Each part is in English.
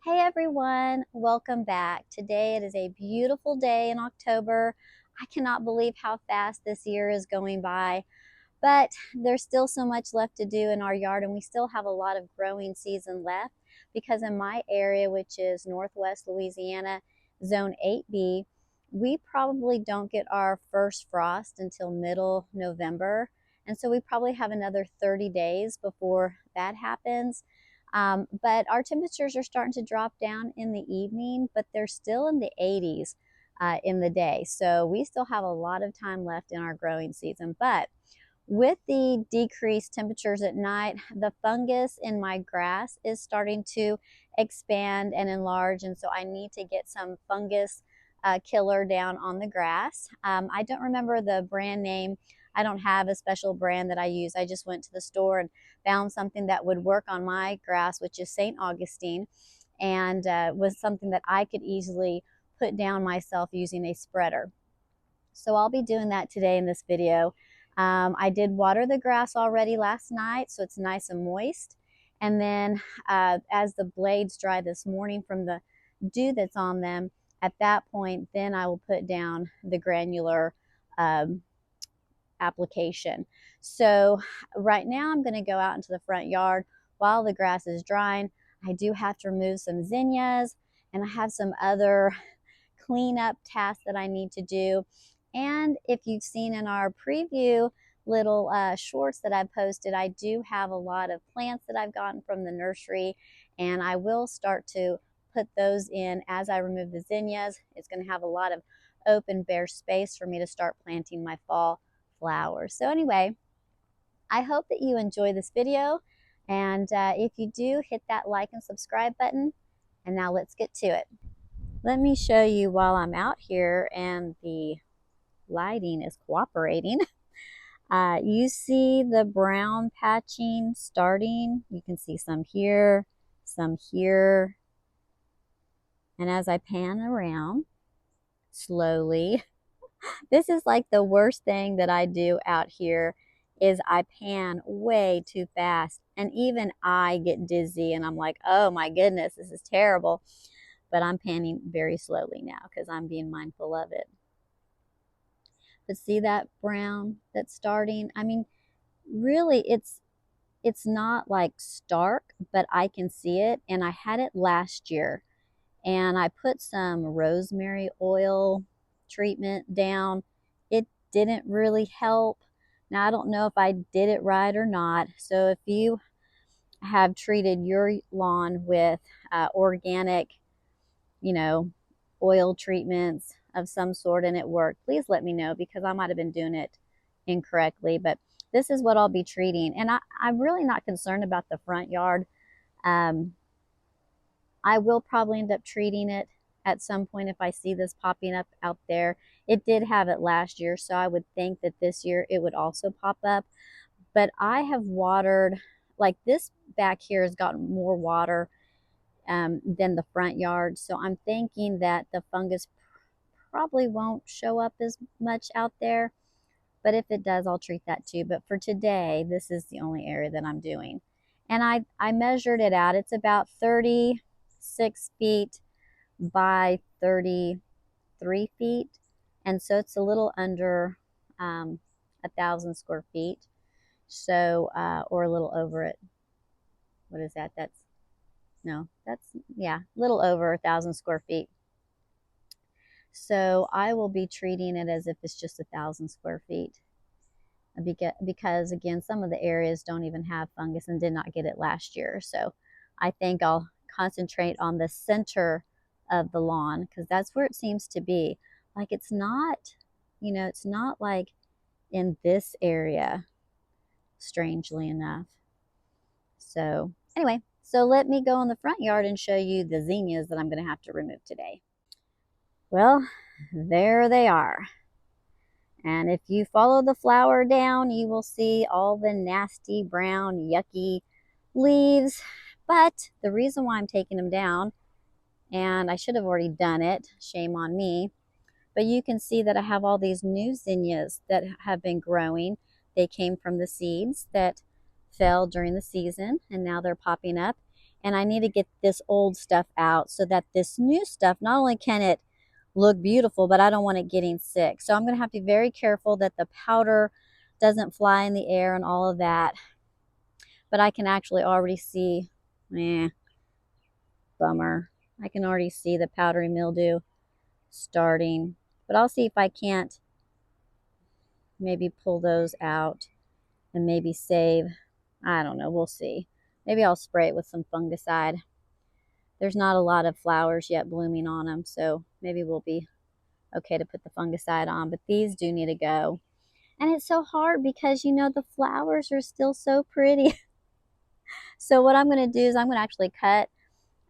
Hey everyone, welcome back. Today it is a beautiful day in October. I cannot believe how fast this year is going by, but there's still so much left to do in our yard and we still have a lot of growing season left because in my area, which is Northwest Louisiana, Zone 8B, we probably don't get our first frost until middle November. And so we probably have another 30 days before that happens. But our temperatures are starting to drop down in the evening, but they're still in the 80s in the day. So we still have a lot of time left in our growing season. But with the decreased temperatures at night, the fungus in my grass is starting to expand and enlarge. And so I need to get some fungus killer down on the grass. I don't remember the brand name. I don't have a special brand that I use. I just went to the store and found something that would work on my grass, which is St. Augustine, and was something that I could easily put down myself using a spreader. So I'll be doing that today in this video. I did water the grass already last night, so it's nice and moist. And then as the blades dry this morning from the dew that's on them, at that point, then I will put down the granular application. So right now I'm going to go out into the front yard while the grass is drying. I do have to remove some zinnias and I have some other cleanup tasks that I need to do. And if you've seen in our preview little shorts that I posted, I do have a lot of plants that I've gotten from the nursery, and I will start to put those in as I remove the zinnias. It's going to have a lot of open bare space for me to start planting my fall flowers. So anyway, I hope that you enjoy this video, and if you do, hit that like and subscribe button. And now let's get to it. Let me show you while I'm out here and the lighting is cooperating. You see the brown patching starting. You can see some here, some here. And as I pan around slowly, this is like the worst thing that I do out here is I pan way too fast. And even I get dizzy and I'm like, oh my goodness, this is terrible. But I'm panning very slowly now because I'm being mindful of it. But see that brown that's starting? I mean, really it's not like stark, but I can see it. And I had it last year and I put some rosemary oil treatment down. It didn't really help. Now I don't know if I did it right or not. So if you have treated your lawn with organic, oil treatments of some sort and it worked, please let me know because I might have been doing it incorrectly. But this is what I'll be treating. And I'm really not concerned about the front yard. I will probably end up treating it at some point if I see this popping up out there. It did have it last year, so I would think that this year it would also pop up. But I have watered, like this back here has gotten more water than the front yard. So I'm thinking that the fungus probably won't show up as much out there. But if it does, I'll treat that too. But for today, this is the only area that I'm doing. And I measured it out. It's about 36 feet by 33 feet. And so it's a little under 1,000 square feet. So, or a little over it. What is that? Yeah, a little over 1,000 square feet. So I will be treating it as if it's just 1,000 square feet. Because again, some of the areas don't even have fungus and did not get it last year. So I think I'll concentrate on the center of the lawn because that's where it seems to be. Like it's not, it's not like in this area, strangely enough. So anyway, so let me go in the front yard and show you the zinnias that I'm going to have to remove today. Well, there they are. And if you follow the flower down, you will see all the nasty, brown, yucky leaves. But the reason why I'm taking them down, and I should have already done it, shame on me, but you can see that I have all these new zinnias that have been growing. They came from the seeds that fell during the season, and now they're popping up. and I need to get this old stuff out so that this new stuff, not only can it look beautiful, but I don't want it getting sick. So I'm going to have to be very careful that the powder doesn't fly in the air and all of that. But I can actually already see, bummer. I can already see the powdery mildew starting. But I'll see if I can't maybe pull those out and maybe save. I don't know, we'll see. Maybe I'll spray it with some fungicide. There's not a lot of flowers yet blooming on them, so maybe we'll be okay to put the fungicide on. But these do need to go. And it's so hard because, you know, the flowers are still so pretty. So what I'm going to do is I'm going to actually cut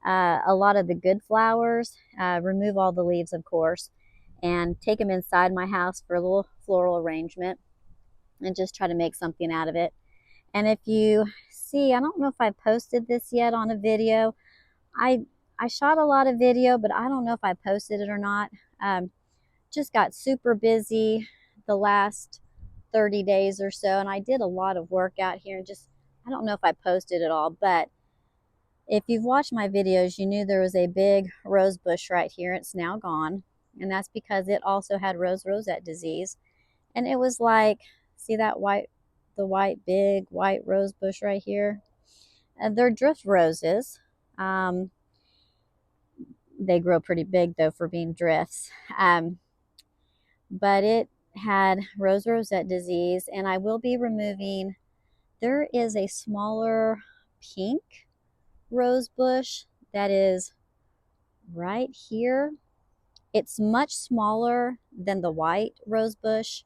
a lot of the good flowers, remove all the leaves, of course, and take them inside my house for a little floral arrangement and just try to make something out of it. And if you see, I don't know if I posted this yet on a video. I shot a lot of video, but I don't know if I posted it or not. Just got super busy the last 30 days or so, and I did a lot of work out here, and just, I don't know if I posted it all, but if you've watched my videos, you knew there was a big rose bush right here. It's now gone, and that's because it also had rosette disease. And it was like, see that big white rose bush right here? And they're drift roses. They grow pretty big though for being drifts. But it had rosette disease, and I will be removing, there is a smaller pink rose bush that is right here. It's much smaller than the white rose bush,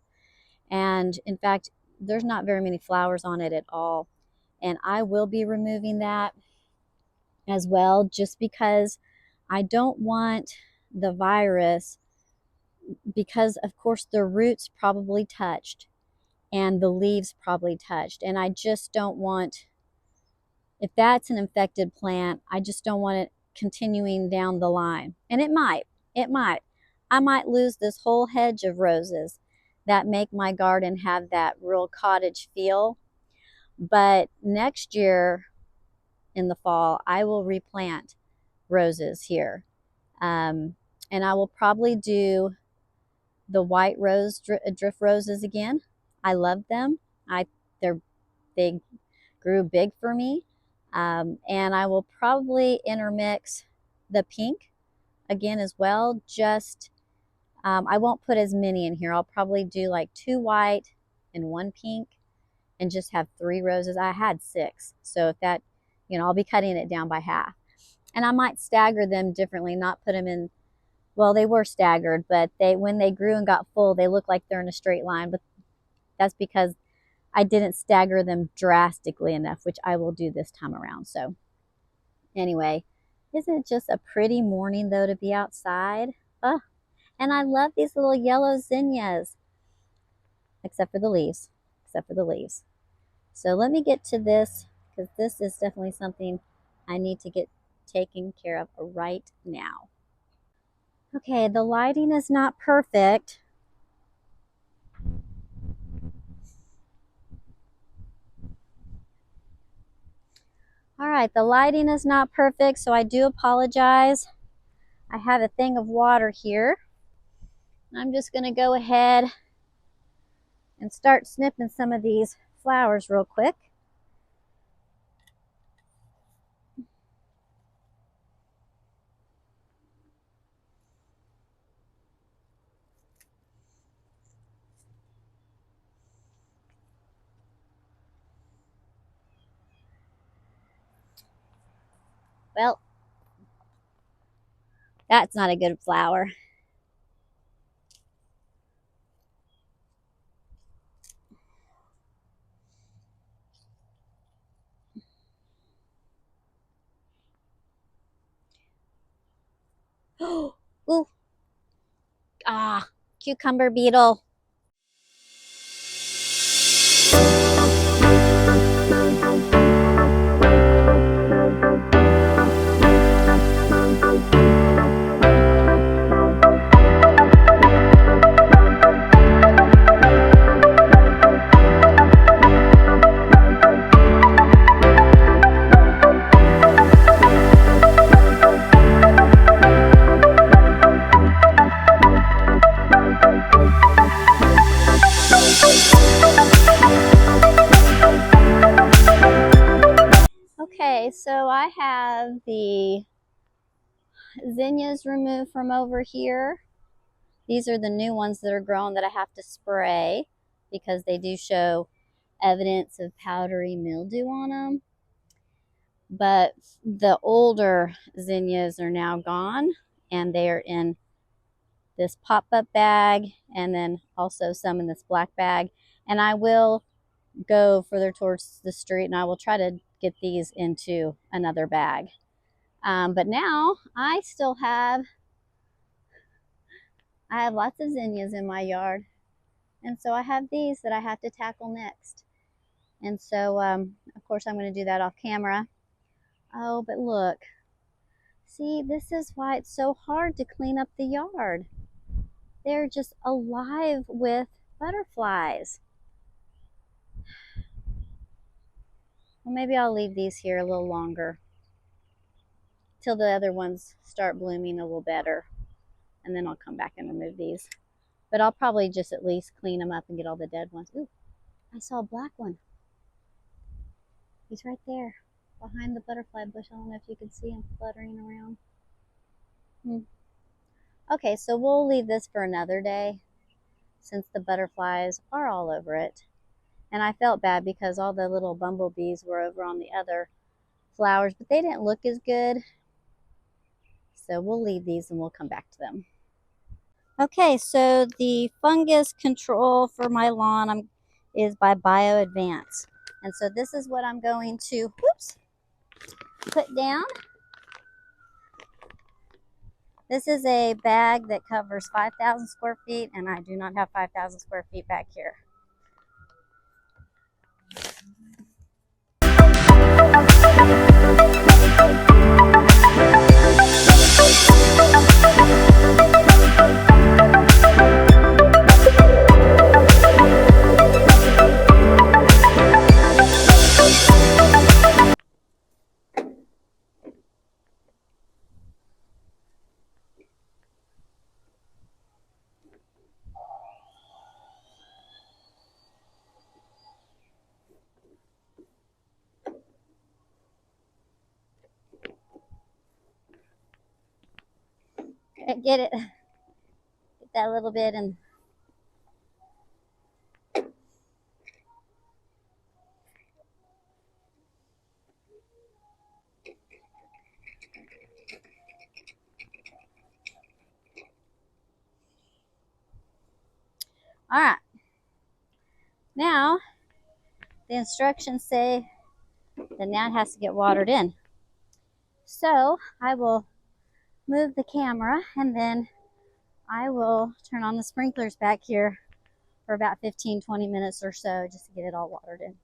and in fact there's not very many flowers on it at all, and I will be removing that as well, just because I don't want the virus, because of course the roots probably touched and the leaves probably touched, and I just don't want, if that's an infected plant, I just don't want it continuing down the line. And it might. I might lose this whole hedge of roses that make my garden have that real cottage feel. But next year in the fall, I will replant roses here. And I will probably do the white rose drift roses again. I love them. They grew big for me. And I will probably intermix the pink again as well. Just I won't put as many in here. I'll probably do like 2 white and 1 pink and just have 3 roses. I had 6, so if that, you know, I'll be cutting it down by half. And I might stagger them differently, not put them in, well, they were staggered, but when they grew and got full, they look like they're in a straight line. But that's because I didn't stagger them drastically enough, which I will do this time around. So anyway, isn't it just a pretty morning though to be outside? Oh, and I love these little yellow zinnias, except for the leaves, So let me get to this, because this is definitely something I need to get taken care of right now. Okay, the lighting is not perfect. All right, the lighting is not perfect, so I do apologize. I have a thing of water here. I'm just going to go ahead and start snipping some of these flowers real quick. Well, that's not a good flower. Ooh. Ah, cucumber beetle. the zinnias removed from over here. These are the new ones that are grown that I have to spray because they do show evidence of powdery mildew on them. But the older zinnias are now gone, and they are in this pop-up bag, and then also some in this black bag. And I will go further towards the street, and I will try to get these into another bag. But now I have lots of zinnias in my yard, and so I have these that I have to tackle next. And so, of course, I'm going to do that off camera. Oh, but look. See, this is why it's so hard to clean up the yard. They're just alive with butterflies. Well, maybe I'll leave these here a little longer till the other ones start blooming a little better. And then I'll come back and remove these. But I'll probably just at least clean them up and get all the dead ones. Ooh, I saw a black one. He's right there behind the butterfly bush. I don't know if you can see him fluttering around. Okay, so we'll leave this for another day since the butterflies are all over it. And I felt bad because all the little bumblebees were over on the other flowers, but they didn't look as good. So we'll leave these and we'll come back to them. Okay, so the fungus control for my lawn is by Bio Advance. And so this is what I'm going to put down. This is a bag that covers 5,000 square feet, and I do not have 5,000 square feet back here. Get that little bit and all right. Now the instructions say that now it has to get watered in. So I will move the camera and then I will turn on the sprinklers back here for about 15-20 minutes or so just to get it all watered in.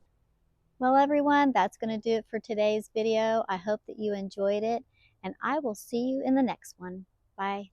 Well, everyone, that's going to do it for today's video. I hope that you enjoyed it, and I will see you in the next one. Bye.